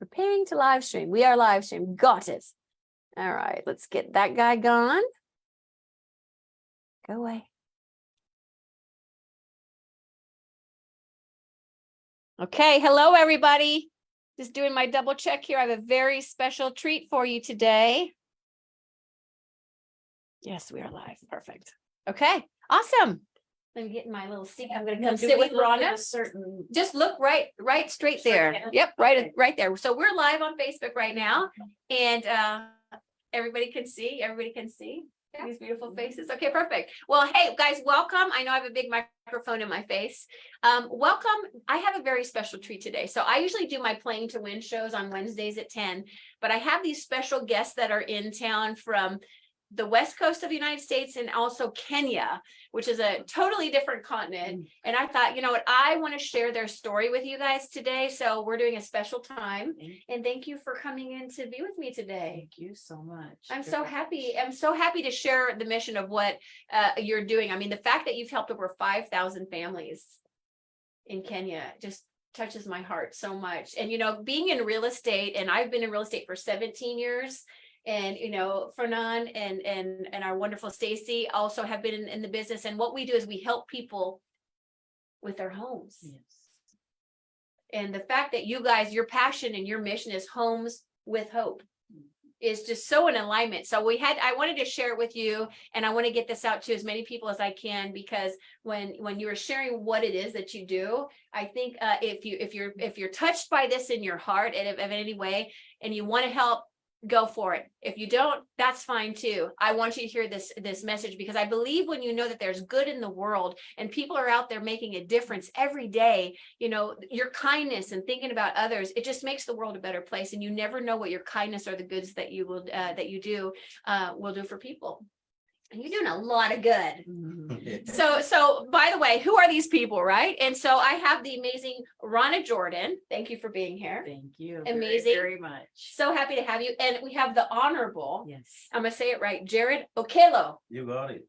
Preparing to live stream. We are live stream. Got it. All right, let's get that guy gone. Go away. Okay, hello everybody. Just doing my double check here. I have a very special treat for you today. Yes, we are live. Perfect. Okay, awesome. Let me get in my little seat. I'm going to come sit with Rhonda. Just look right straight there. Yep, right there. So we're live on Facebook right now, and everybody can see. These beautiful faces. Okay, perfect. Well, hey guys, welcome. I know I have a big microphone in my face. Welcome. I have a very special treat today. So I usually do my Playing to Win shows on Wednesdays at 10, but I have these special guests that are in town from the west coast of the United States and also Kenya, which is a totally different continent. And I thought, you know what, I want to share their story with you guys today. So we're doing a special time. And thank you for coming in to be with me today. Thank you so much. I'm so happy. I'm so happy to share the mission of what you're doing. I mean, the fact that you've helped over 5,000 families in Kenya just touches my heart so much. And, you know, being in real estate, and I've been in real estate for 17 years. And, you know, Fernan and our wonderful Stacy also have been in the business. And what we do is we help people with their homes. Yes. And the fact that you guys, your passion and your mission is homes with hope is just so in alignment. So I wanted to share it with you, and I want to get this out to as many people as I can, because when you are sharing what it is that you do, I think if you're touched by this in your heart and in any way, and you want to help, go for it. If you don't, that's fine too. I want you to hear this message, because I believe when you know that there's good in the world and people are out there making a difference every day, you know, your kindness and thinking about others, it just makes the world a better place. And you never know what your kindness or the goods that you will will do for people. And you're doing a lot of good. Mm-hmm. So by the way, who are these people, right? And so I have the amazing Rhonda Jordan. Thank you for being here. Thank you. Amazing. Very much. So happy to have you. And we have the honorable, Yes. I'm going to say it right, Jared Okello, You got it.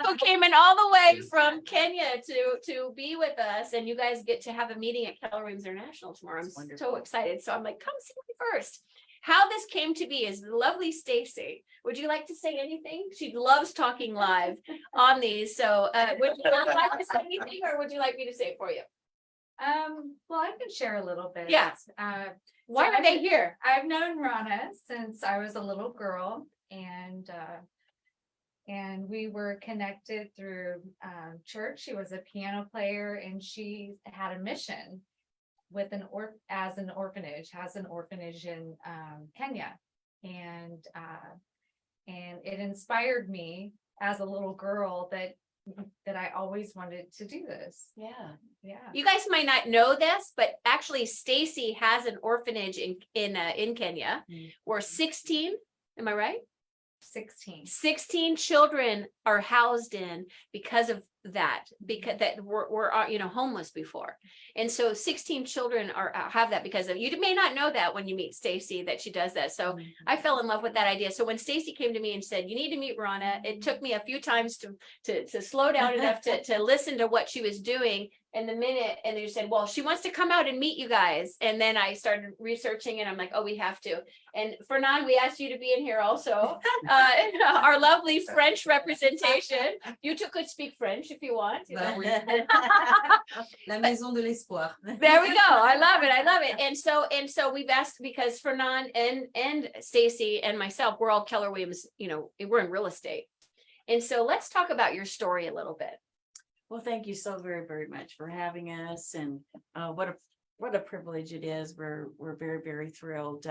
who came in all the way from Kenya to be with us. And you guys get to have a meeting at Keller Williams International tomorrow. I'm Wonderful. so excited. So I'm like, come see me first. How this came to be is the lovely Stacy. Would you like to say anything? She loves talking live on these. So would you like to say anything, or would you like me to say it for you? Well, I can share a little bit. Yeah. Why are they here? I've known Rana since I was a little girl, and we were connected through church. She was a piano player, and she had a mission with an orphanage in Kenya, and it inspired me as a little girl that I always wanted to do this. Yeah. Yeah. You guys might not know this, but actually Stacy has an orphanage in Kenya where 16, am I right? 16 children are housed in because of that, because that were homeless before. And so 16 children have that because of, you may not know that when you meet Stacy that she does that. So I fell in love with that idea. So when Stacy came to me and said, you need to meet Rana, it took me a few times to slow down enough to listen to what she was doing. And they said, well, she wants to come out and meet you guys. And then I started researching, and I'm like, oh, we have to. And Fernan, we asked you to be in here also. Our lovely French representation. You two could speak French if you want. La Maison de l'Espoir. There we go. I love it. And so we've asked, because Fernan and Stacy and myself, we're all Keller Williams, we're in real estate. And so let's talk about your story a little bit. Well, thank you so very, very much for having us, and what a privilege it is. We're very, very thrilled.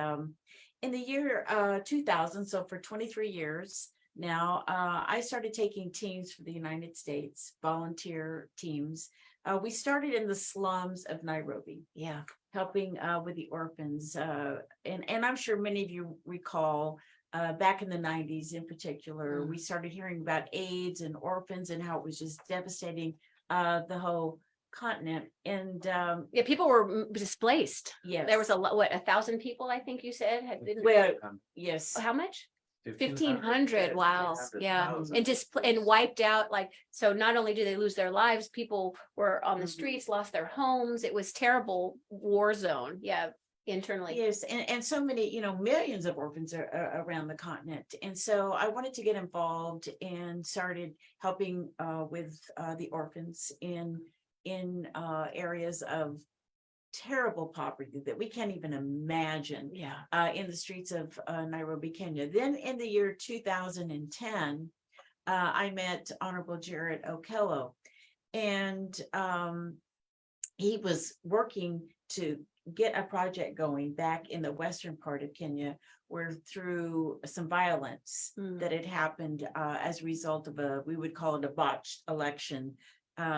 In the year 2000, so for 23 years now, I started taking teams for the United States, volunteer teams. We started in the slums of Nairobi, helping with the orphans, and I'm sure many of you recall. Back in the 90s in particular, we started hearing about AIDS and orphans and how it was just devastating the whole continent. And people were displaced. Yes, There was 1,000 people, I think you said, had been. Well, yes. How much? 1,500, yes, wow, yeah, 300,000. and just, and wiped out, like, so not only do they lose their lives, people were on the Mhm. streets, lost their homes, it was terrible war zone, yeah, internally. Yes, and so many, millions of orphans are around the continent. And so I wanted to get involved and started helping with the orphans in areas of terrible poverty that we can't even imagine Yeah, in the streets of Nairobi, Kenya. Then in the year 2010, I met Honorable Jared Okello, and he was working to get a project going back in the western part of Kenya, where through some violence Mm. that had happened as a result of we would call it a botched election.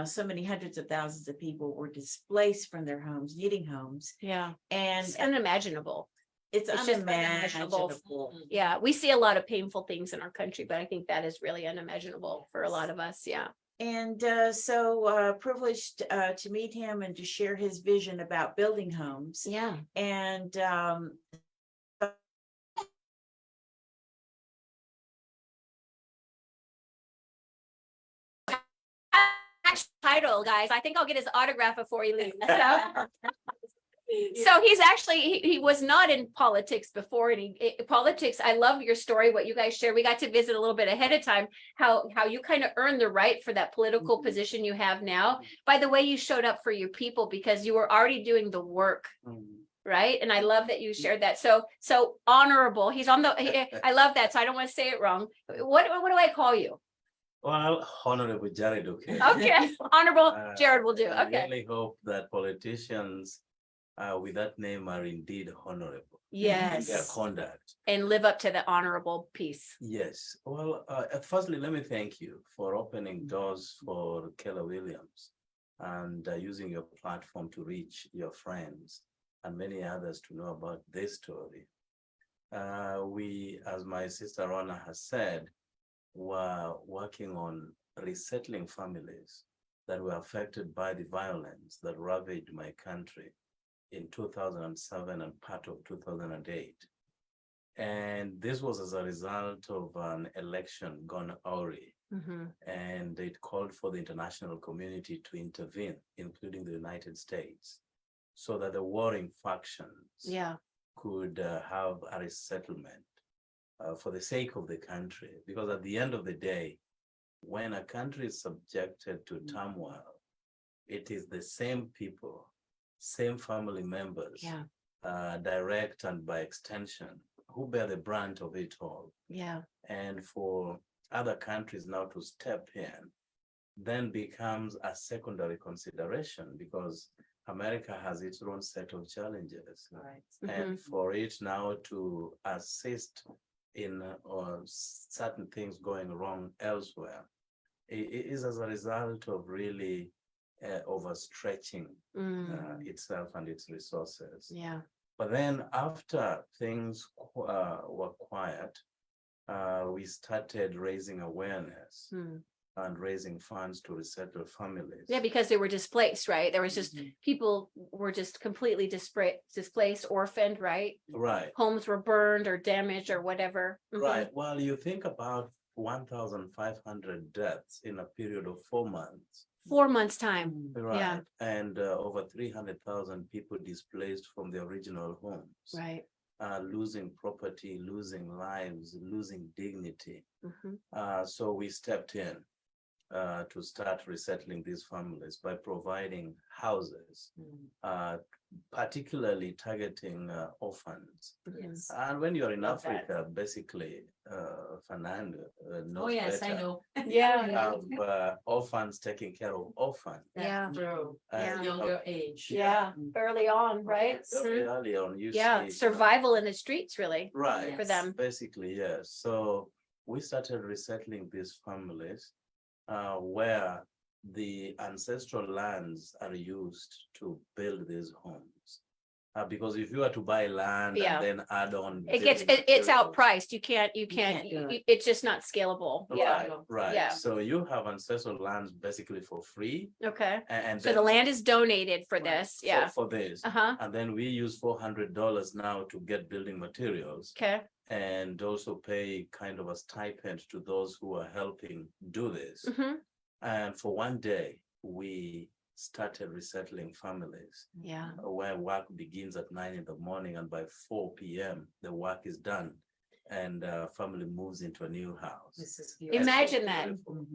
So many hundreds of thousands of people were displaced from their homes, needing homes, yeah, and it's unimaginable. it's It's just unimaginable. unimaginable. Yeah, we see a lot of painful things in our country, but I think that is really unimaginable for a lot of us, yeah. And so privileged to meet him and to share his vision about building homes. Yeah. And Title, guys, I think I'll get his autograph before he leaves. So he's actually, he was not in politics before, and politics, I love your story, what you guys shared. We got to visit a little bit ahead of time, how you kind of earned the right for that political position you have now, by the way you showed up for your people, because you were already doing the work, right? And I love that you shared that. So honorable, he's on I love that, so I don't want to say it wrong. What do I call you? Well, Honorable Jared, okay. Okay, honorable Jared will do, I okay. really hope that politicians with that name are indeed honorable in their Yes, conduct. and live up to the honorable piece. Yes. Well, firstly, let me thank you for opening doors for Keller Williams and using your platform to reach your friends and many others to know about this story. We, as my sister Rona has said, were working on resettling families that were affected by the violence that ravaged my country in 2007 and part of 2008. And this was as a result of an election gone awry, and it called for the international community to intervene, including the United States, so that the warring factions Yeah, could have a resettlement for the sake of the country. Because at the end of the day, when a country is subjected to turmoil, it is the same people, same family members, yeah, direct and by extension, who bear the brunt of it all. yeah, And for other countries now to step in then becomes a secondary consideration, because America has its own set of challenges. right. And for it now to assist in certain things going wrong elsewhere, it is as a result of really overstretching itself and its resources. yeah, But then after things were quiet, we started raising awareness and raising funds to resettle families. yeah, because they were displaced, right? There was just, people were just completely displaced, orphaned, right? Right, Homes were burned or damaged or whatever. right. Well, you think about 1,500 deaths in a period of 4 months. 4 months time. Right. Yeah. And over 300,000 people displaced from their original homes. Right. Losing property, losing lives, losing dignity. Mhm. So we stepped in to start resettling these families by providing houses, particularly targeting orphans. Yes. And when you're in Love that. Africa, basically, Fernando knows Oh, yes, I better. know. Yeah. Orphans taking care of orphans. Yeah. True. Yeah. Younger age. Yeah, early on, right? Very early on, you Yeah, see, survival in the streets, really. right, for them. basically, yes. So we started resettling these families where the ancestral lands are used to build these homes. Because if you were to buy land Yeah. and then add on. it's building outpriced. You can't, can't do it. it's just not scalable. Yeah, Right, right. Yeah. So you have ancestral lands basically for free okay. and. So the then land is donated for Right. this, for- yeah, For this. uh-huh, And then we use $400 now to get building materials okay, and also pay kind of a stipend to those who are helping do this. hmm And for one day, we started resettling families yeah. where work begins at 9 in the morning and by 4 p.m. the work is done and family moves into a new house. This is beautiful. Imagine that.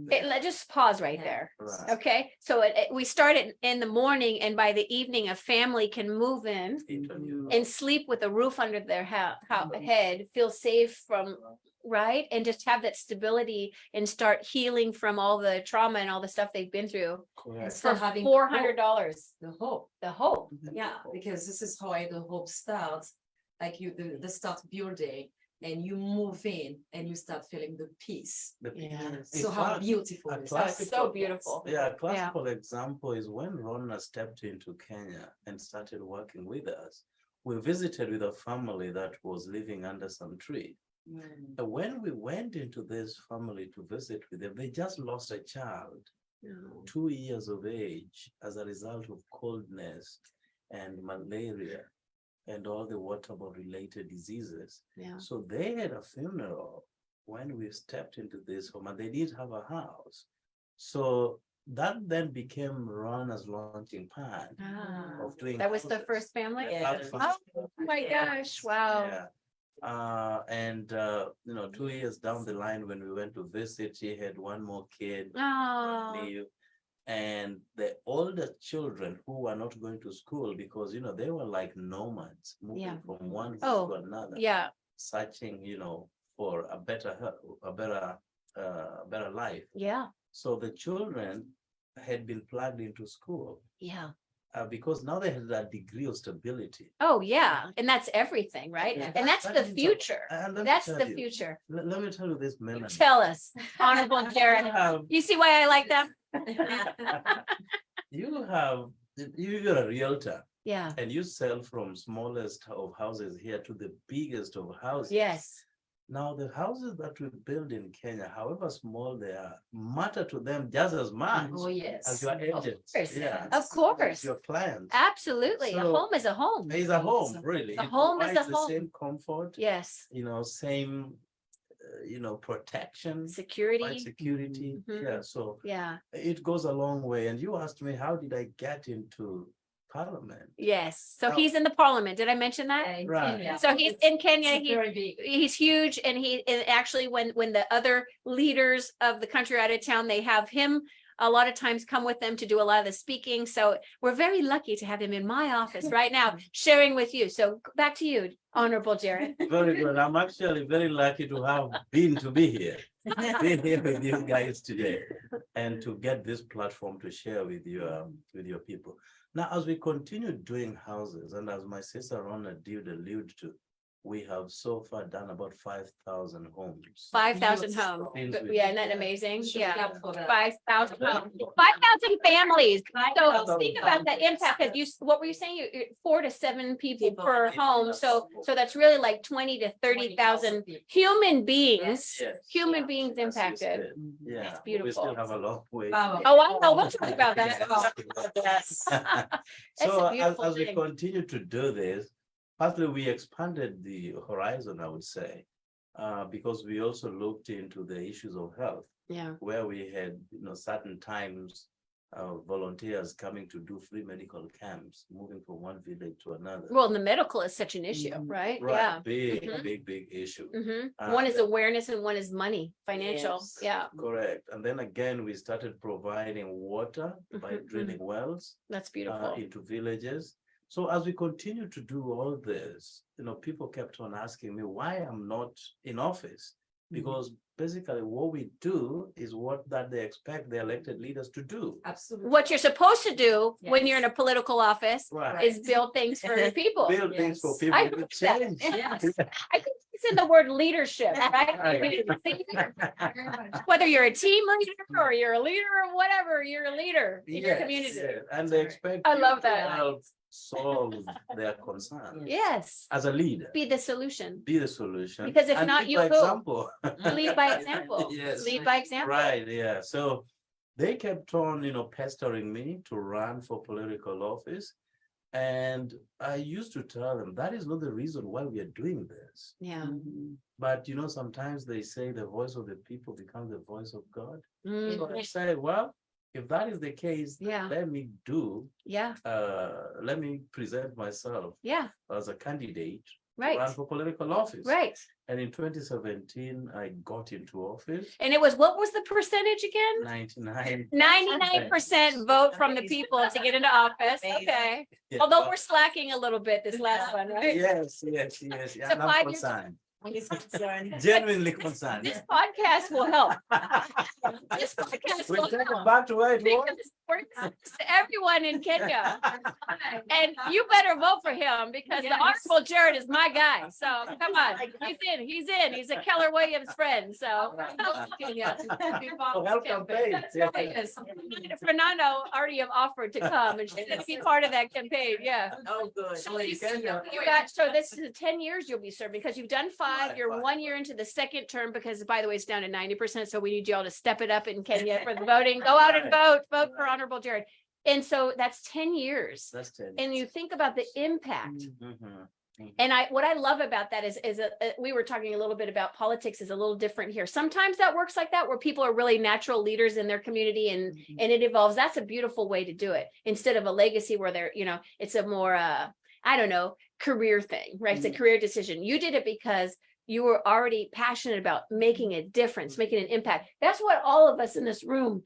Beautiful. Just pause right Yeah. there. Right. Okay, so we started in the morning and by the evening, a family can move in Into a new and sleep with a roof under their head, feel safe from, right? And just have that stability and start healing from all the trauma and all the stuff they've been through. Correct. Still For having $400, the hope. the hope. Yeah, because this is how the hope starts. Like you, the start building and you move in and you start feeling the peace. The- Yeah. in So how fact, beautiful a is Oh, that? it's so classical- beautiful. Yeah, a classical example is when Ronna stepped into Kenya and started working with us. We visited with a family that was living under some tree. Mm. And when we went into this family to visit with them, they just lost a child, No. 2 years of age, as a result of coldness and malaria and all the waterborne related diseases. Yeah, So they had a funeral when we stepped into this home, and they did have a house. So that then became Rana's launching pad Ah, of doing. that was the houses. first family? Yeah. That Oh my gosh, wow. Yeah. And 2 years down the line, when we went to visit, she had one more kid. Oh, Leave. And the older children who were not going to school because they were like nomads moving Yeah. from one Oh, to another, yeah, searching for a better better life. yeah, So the children had been plugged into school yeah. because now they had that degree of stability. Oh, yeah, and that's everything, right? Yeah. And that's the That means a- future. and let me That's tell the you, future. Let me tell you this, Melanie. Tell us, Honorable Jared. You see why I like them? You're a realtor Yeah, and you sell from smallest of houses here to the biggest of houses. yes, Now, the houses that we build in Kenya, however small they are, matter to them just as much Oh, yes. as your agents. course, Yeah, of course. your clients. Absolutely. A So- home is a home. It's a home, really. A It home is a provides the home. Same comfort, Yes, same, protection, right, security. security. Mhm. Yeah, so Yeah, it goes a long way. And you asked me, how did I get into Parliament? yes. So Now- he's in the parliament. Did I mention that? Right. So he's in Kenya. It's very big. He's huge, and actually when the other leaders of the country are out of town, they have him a lot of times come with them to do a lot of the speaking. So we're very lucky to have him in my office right now, sharing with you. So back to you, Honorable Jared. Very good. I'm actually very lucky to have to be here. Been here with you guys today and to get this platform to share with your people. Now, as we continue doing houses, and as my sister Ronna did allude to, we have so far done about 5,000 homes. 5,000 homes. Things But we- yeah, isn't that amazing? Should Yeah. look out for that. 5,000 homes, 5,000 families. So 5,000 think about the impact, because what were you saying? 4 to 7 people per home. So that's really like 20 to 30,000 human beings, Yes. human Yeah. beings As you impacted. said. Yeah, That's We beautiful. still have a long way. Wow. Oh, I know, we'll talk about that. Yes. So a beautiful as we thing. continue to do this, partly we expanded the horizon, I would say, because we also looked into the issues of health, Yeah, where we had, certain times volunteers coming to do free medical camps, moving from one village to another. well, and the medical is such an issue, Mhm. right? Right, Yeah. big, Mhm. big issue. One is Uh, awareness and one is money, financial. Yes. Yeah, Correct. And then again, we started providing water by Mhm, drilling wells. that's beautiful. Into villages. So as we continue to do all this, people kept on asking me why I'm not in office. Because basically what we do is what that they expect the elected leaders to do. Absolutely. What you're supposed to do when you're in Yes. a political office Right. is build things for your people. Build things for Yes. people I to love that. change. Yes. I think it's in the word leadership, right? Right. Very much. Whether you're a team leader or you're a leader or whatever, you're a leader in your Yes, community. yes. And they expect. I you love to that. help solve their concern. Yes, As a leader, be the solution. be the solution. Because if and not, lead you by who? example. Lead by example. Yes. Lead by example. Right, yeah. So they kept on, pestering me to run for political office. And I used to tell them that is not the reason why we are doing this. Yeah. But sometimes they say the voice of the people becomes the voice of God. Mm, So I say, well, if that is the case, Yeah. let me Yeah, let me present myself yeah, as a candidate to right, run for political office. right. And in 2017, I got into office, And it was, what was the percentage again? 99. 99% vote from the people to get into office. Amazing. Okay. Yeah, Although but- we're slacking a little bit this last one, right? Yes, yes, yes. Yeah, So and I'm 5 years- concerned, He's concerned. genuinely concerned. This podcast will help. This podcast We'll will take it help. back to where it was. Because we're to everyone in Kenya. And you better vote for him because the Yes. Honorable Jared is my guy. So come on, he's in. He's a Keller Williams friend, so. Oh, help campaign. That's Yeah. right. Fernando already have offered to come and she's gonna be part of that campaign, yeah. Oh, good. So you can, yeah. you got, so this is 10 years you'll be serving because you've done 5, Right, you're 5. 1 year into the second term because by the way, it's down to 90%. So we need you all to step it up in Kenya for the voting. Go out and vote for Honorable Jared. And so that's 10 years. That's 10. And you think about the impact. Mhm. And what I love about that is we were talking a little bit about politics is a little different here. Sometimes that works like that, where people are really natural leaders in their community and it evolves. That's a beautiful way to do it instead of a legacy where they're, it's a more, I don't know, career thing, right? It's a career decision. You did it because you were already passionate about making a difference, making an impact. That's what all of us in this room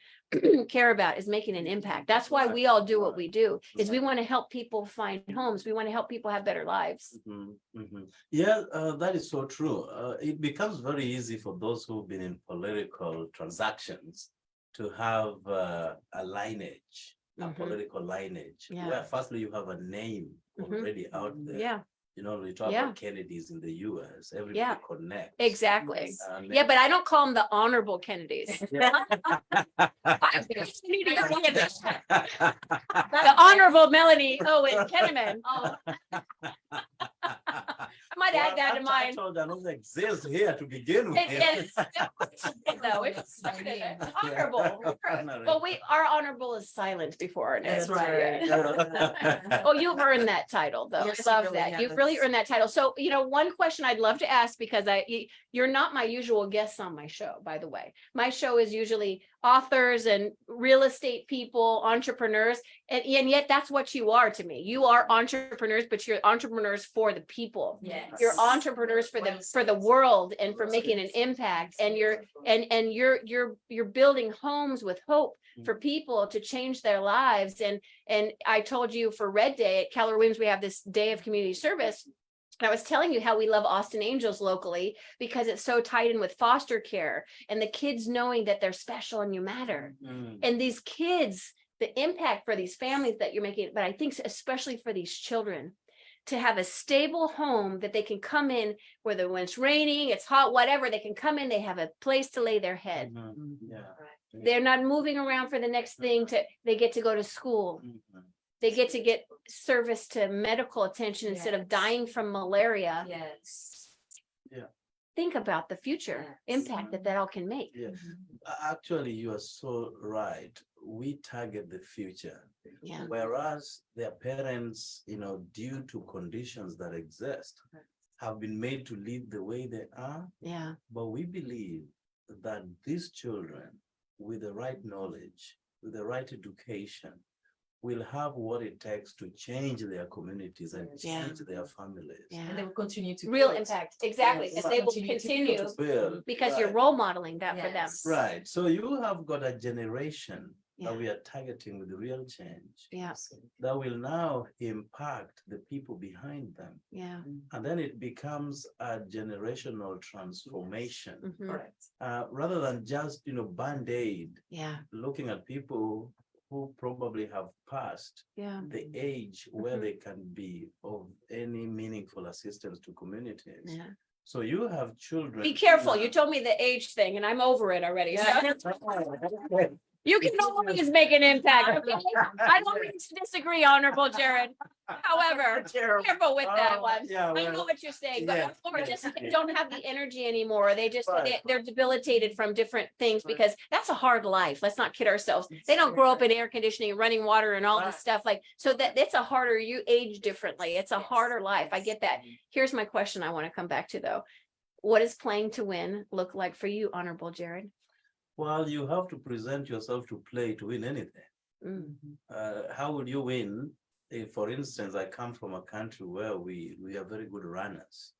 care about, is making an impact. That's why we all do what we do, is we want to help people find homes. We want to help people have better lives. Mhm, mhm. Yeah, that is so true. It becomes very easy for those who've been in political transactions to have a lineage, a Mhm. political lineage, Yeah. where firstly you have a name Mhm. already out there. Yeah, We talk Yeah. about Kennedys in the US, everybody Yeah. connects. exactly. And Yeah, but I don't call them the honorable Kennedys. Yeah. The honorable Melanie Owen Kenneman. Oh. My dad, dad of mine. Doesn't exist here to begin with. Yes. No, it's honorable. But our honorable is silent before our name. That's right. Oh, you've earned that title, though. Yes, I you love really that. You've have. really earned that title. So, one question I'd love to ask, because you're not my usual guests on my show, by the way. My show is usually authors and real estate people, entrepreneurs, and yet that's what you are to me. You are entrepreneurs, but you're entrepreneurs for the people. Yes. You're entrepreneurs for the world and for making an impact, and you're building homes with hope for people to change their lives. And I told you for Red Day at Keller Williams, we have this day of community service. And I was telling you how we love Austin Angels locally because it's so tied in with foster care and the kids knowing that they're special and you matter. Mm. And these kids, the impact for these families that you're making, but I think especially for these children, to have a stable home that they can come in, whether when it's raining, it's hot, whatever, they can come in, they have a place to lay their head. Mhm. Yeah. They're not moving around for the next thing they get to go to school. Mhm. They get to get service to medical attention instead of Yes. dying from malaria. Yes. Think about the future Yes. impact that all can make. Yeah. Actually, you are so right. We target the future. Yeah. Whereas their parents, due to conditions that exist, have been made to live the way they are. Yeah. But we believe that these children, with the right knowledge, with the right education, will have what it takes to change their communities and Yeah. change their families. And Yeah. they will continue to. Real build. impact. Exactly. Yes. And they will Continue to continue build. Build, because you're right. role modeling that for them. Yes. Right. So you have got a generation Yeah. that we are targeting with real change Yeah. that will now impact the people behind them. Yeah. And then it becomes a generational transformation. Mhm. Correct. Rather than just, Band-Aid, Yeah. looking at people who probably have passed Yeah. the age where Mhm. they can be of any meaningful assistance to communities. Yeah. So you have children. Be careful. You told me the age thing and I'm over it already. So- You can always make an impact, okay? I don't mean to disagree, Honorable Jared. However, careful with that one. Yeah, I know well, what you're saying, yeah, but or yeah, just yeah. don't have the energy anymore. They just, Right. they're debilitated from different things Right. because that's a hard life. Let's not kid ourselves. They don't grow up in air conditioning and running water and all this Right. stuff like, so that it's a harder, you age differently. It's a harder life. I get that. Here's my question I want to come back to though. What does playing to win look like for you, Honorable Jared? Well, you have to present yourself to play to win anything. Mm. How would you win? If, for instance, I come from a country where we are very good runners,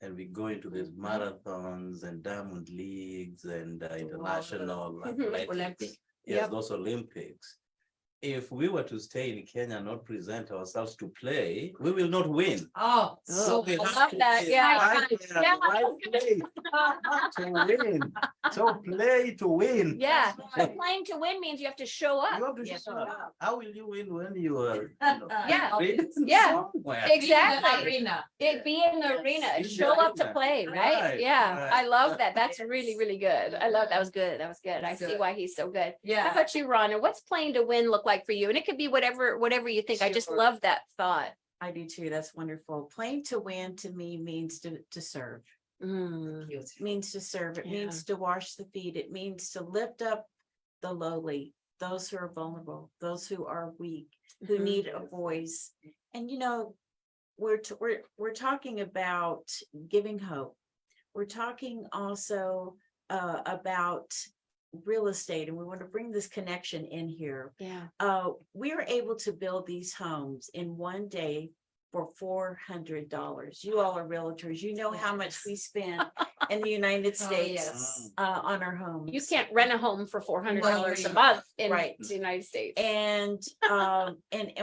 and we go into these marathons and diamond leagues and international athletics. Olympic. Yes, Yep. those Olympics. If we were to stay in Kenya and not present ourselves to play, we will not win. Oh, So we I have love to that. be Yeah. right there at Yeah. the right place to win. So play to win. Yeah, That's so right. playing to win means you have to show up. You have to Yes. show up. How will you win when you are Yeah. waiting Yeah. somewhere? Exactly. Arena. It be in the Yes. arena, In the show up to arena. play, right? Right, Yeah, right. I love that. That's Yes. really, really good. I love, that was good. That was good. I see Good. why he's so good. How Yeah. about you, Rhonda? What's playing to win look like for you? And it could be whatever you think. I just Sure. love that thought. I do too. That's wonderful. Playing to win to me means to serve. Mm, Means to serve. It Yeah. means to wash the feet. It means to lift up the lowly, those who are vulnerable, those who are weak, who mhm. need a voice. And we're talking about giving hope. We're talking also about real estate, and we want to bring this connection in here. Yeah, We are able to build these homes in one day for $400. You all are realtors. You know how much we spend in the United Oh, States yes. on our homes. you can't rent a home for $400 a Right. month in Right. the United States. And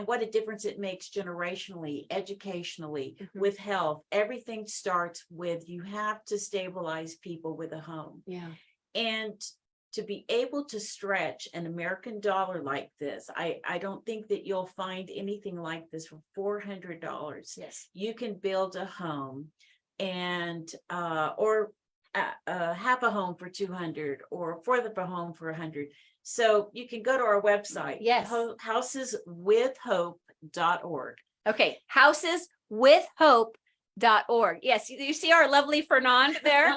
what a difference it makes generationally, educationally, Mhm. with health. Everything starts with, you have to stabilize people with a home. Yeah, And to be able to stretch an American dollar like this, I don't think that you'll find anything like this for $400. Yes. You can build a home and or half a home for 200 or a fourth of a home for 100. So you can go to our website. Yes. Houseswithhope.org. okay, houseswithhope.org. Yes, you see our lovely Fernand there.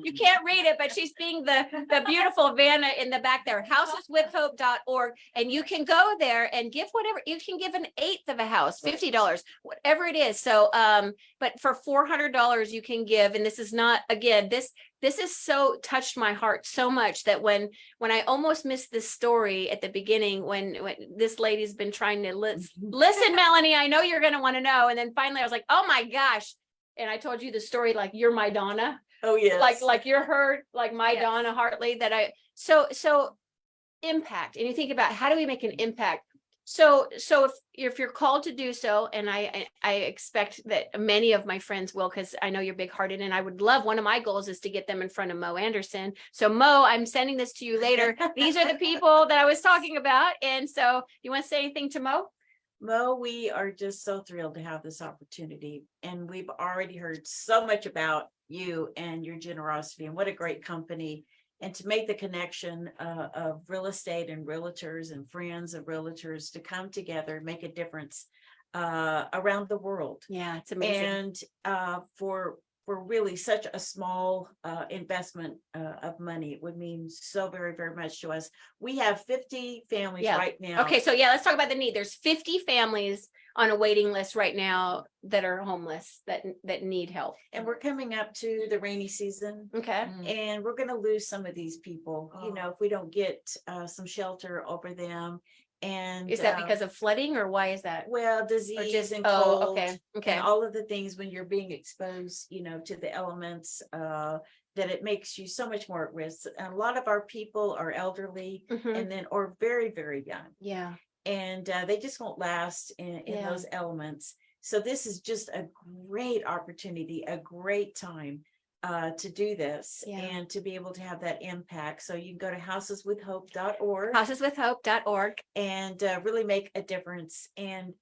You can't read it, but she's being the beautiful Vanna in the back there. Houseswithhope.org, and you can go there and give whatever you can give, an eighth of a house, $50, whatever it is. So, but for $400 you can give, and this is not, again, this is so touched my heart so much that when I almost missed this story at the beginning, when this lady's been trying to listen, Melanie, I know you're going to want to know. And then finally I was like, oh my gosh. And I told you the story, like, you're my Donna, Oh, yes. like you're her, like my Yes. Donna Hartley, that so impact. And you think about, how do we make an impact? So if you're called to do so, and I expect that many of my friends will, because I know you're big hearted, and I would love, one of my goals is to get them in front of Mo Anderson. So Mo, I'm sending this to you later. These are the people that I was talking about. And so you want to say anything to Mo? Mo, we are just so thrilled to have this opportunity, and we've already heard so much about you and your generosity, and what a great company. And to make the connection of real estate and realtors and friends of realtors to come together, make a difference around the world. Yeah, it's amazing. And for really such a small investment of money, it would mean so very, very much to us. We have 50 families Yeah. right now. Okay, so yeah, let's talk about the need. There's 50 families on a waiting list right now that are homeless, that need help. And we're coming up to the rainy season. Okay. And we're gonna lose some of these people, if we don't get some shelter over them. And Is that because of flooding, or why is that? well, Or disease just, and oh, cold okay, okay. and all of the things when you're being exposed, to the elements, that it makes you so much more at risk. And a lot of our people are elderly Mhm. and then or very, very young, Yeah, and they just won't last in Yeah. those elements. So this is just a great opportunity, a great time to do this Yeah. and to be able to have that impact. So you can go to houseswithhope.org houseswithhope.org. and really make a difference. And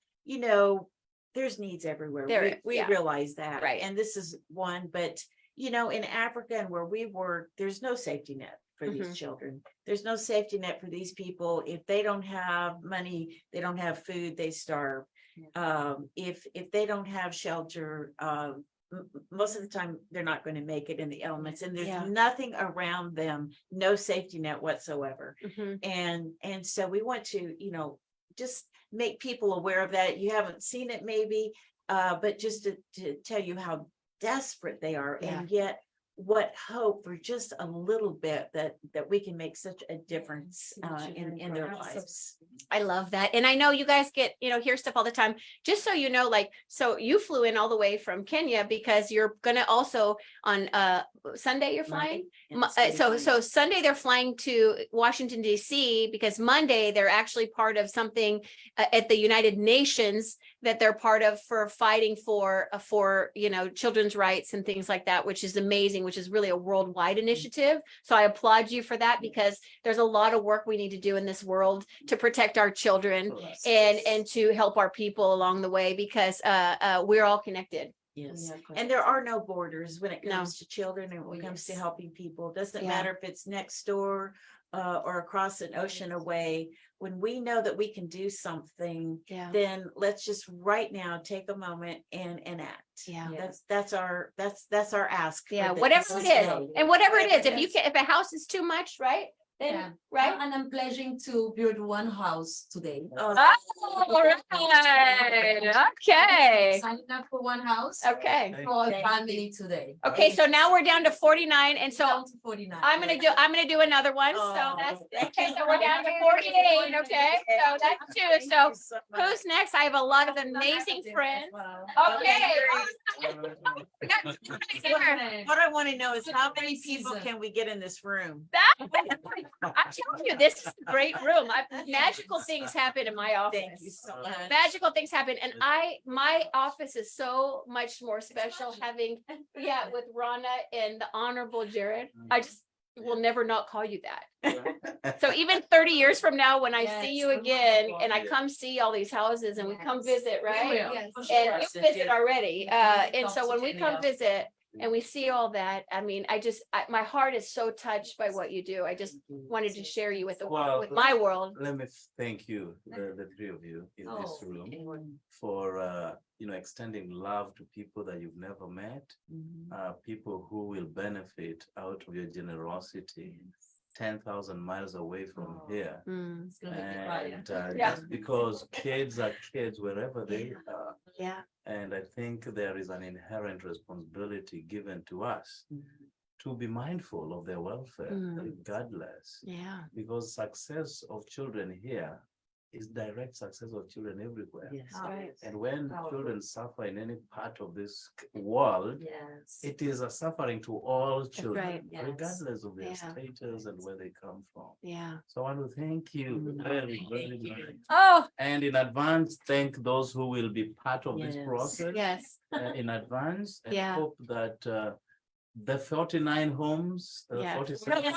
there's needs everywhere. There is, We yeah. realize that, Right. and this is one. But in Africa and where we work, there's no safety net for these Mhm. children. There's no safety net for these people. If they don't have money, they don't have food, they starve. If they don't have shelter, most of the time, they're not going to make it in the elements, and there's Yeah. nothing around them, no safety net whatsoever. Mhm. And so we want to, just make people aware of that. You haven't seen it maybe, but just to tell you how desperate they are, Yeah. and yet what hope for just a little bit that we can make such a difference in their lives. I love that. And I know you guys get, hear stuff all the time. Just so you know, like, so you flew in all the way from Kenya because you're gonna also on Sunday you're flying. So Sunday they're flying to Washington DC because Monday they're actually part of something at the United Nations that they're part of for fighting for children's rights and things like that, which is amazing, which is really a worldwide initiative. So I applaud you for that, because there's a lot of work we need to do in this world to protect our children and to help our people along the way, because we're all connected. Yes, and there are no borders when it No. comes to children and when it comes to yes. helping people. It doesn't Yeah. matter if it's next door or across an ocean away. When we know that we can do something, Yeah. then let's just right now take a moment and act. Yeah. That's our ask. for Yeah, this whatever it day. is. And whatever it is, Whatever it if a house is too much, right? Then, Yeah. right? And I'm pledging to build one house today. Oh, All right. Okay. Signing up for one house Okay. for Thank family today. Okay, so now we're down to 49, and so Down to 49. I'm gonna do another one. So Oh, that's thank okay. you. So we're down to 48. Okay, so that's two. thank So you so much. who's next? I have a lot of amazing friends. Okay. What I want to know is how many people can we get in this room? I'm telling you, this is a great room. Magical things happen in my office. Thank you so much. Magical things happen, and my office is so much more special having, with Rana and the Honorable Jared. I just will never not call you that. So even 30 years from now, when I see you again and I come see all these houses and we come visit, right? Yes. And you visit already. And so when we come Yeah. visit and we see all that, I mean, my heart is so touched by what you do. I just wanted to share you with Well, with my world. Let me thank you, the three of you in this Oh, room, for extending love to people that you've never met, people who will benefit out of your generosity, 10,000 miles away from Oh. here. Mm, It's gonna make me cry. And Yeah. just because kids are kids wherever they are. yeah. And I think there is an inherent responsibility given to us to be mindful of their welfare, regardless. Yeah. Because success of children here is direct success of children everywhere. Yes. Right. And when Powerful. children suffer in any part of this world, Yes. it is a suffering to all children, right. Yes. regardless of their Yeah. status and where they come from. Yeah. So I want to thank you very, very Thank you. much. Oh, And in advance, thank those who will be part of this Yes. process yes. in advance, and Yeah. hope that the 49 homes, Yeah. 47.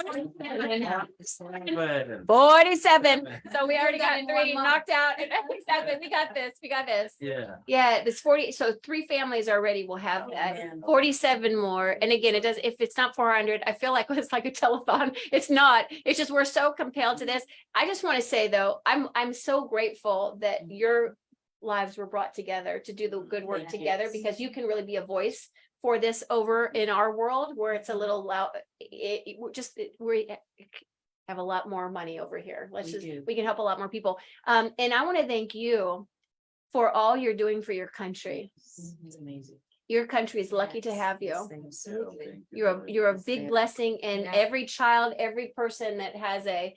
47. So we already got Got in 3 1 month. knocked out. Exactly. We got this. We got this. Yeah. Yeah, this 40. So 3 families already will have that. man. 47 more. And again, if it's not 400, I feel like it's like a telethon. It's not. It's just we're so compelled to this. I just want to say though, I'm so grateful that your lives were brought together to do the good work Yes. together, because you can really be a voice for this over in our world where it's a little loud. We have a lot more money over here. We can help a lot more people. And I want to thank you for all you're doing for your country. It's amazing. Your country is lucky to have you. Absolutely. You're a big blessing, and Yeah. every child, every person that has a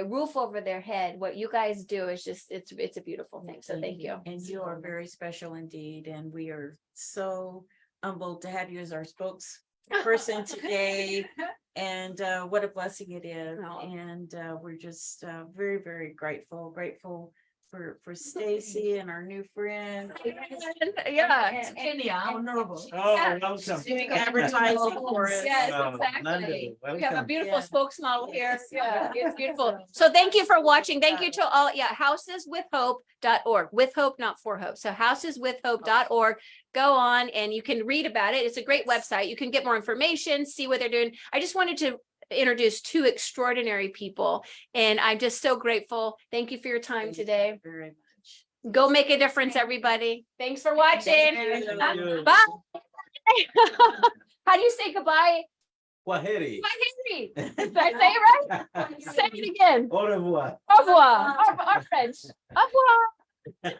roof over their head, what you guys do is just, it's a beautiful thing. So thank you. And you are very special indeed, and we are so humbled to have you as our spokesperson today. And what a blessing it is. Oh. And we're just very, very grateful for Stacy and our new friend. Yeah. Kenya, honorable. Oh, welcome. Doing advertising for us. Yes, Oh, exactly. Nando, We have a welcome. beautiful Yeah. spokesmodel here. Yeah, it's beautiful. Yeah. So thank you for watching. Thank you to all, houseswithhope.org, with hope, not for hope. So houseswithhope.org. Go on and you can read about it. It's a great website. You can get more information, see what they're doing. I just wanted to introduced two extraordinary people. And I'm just so grateful. Thank you for your time Thank you today. Very much. Go make a difference, everybody. Thanks for watching. Thank you. Bye. How do you say goodbye? Kwaheri. Henry. Did I say it right? Say it again. Au revoir. Au revoir. Our French. Au revoir.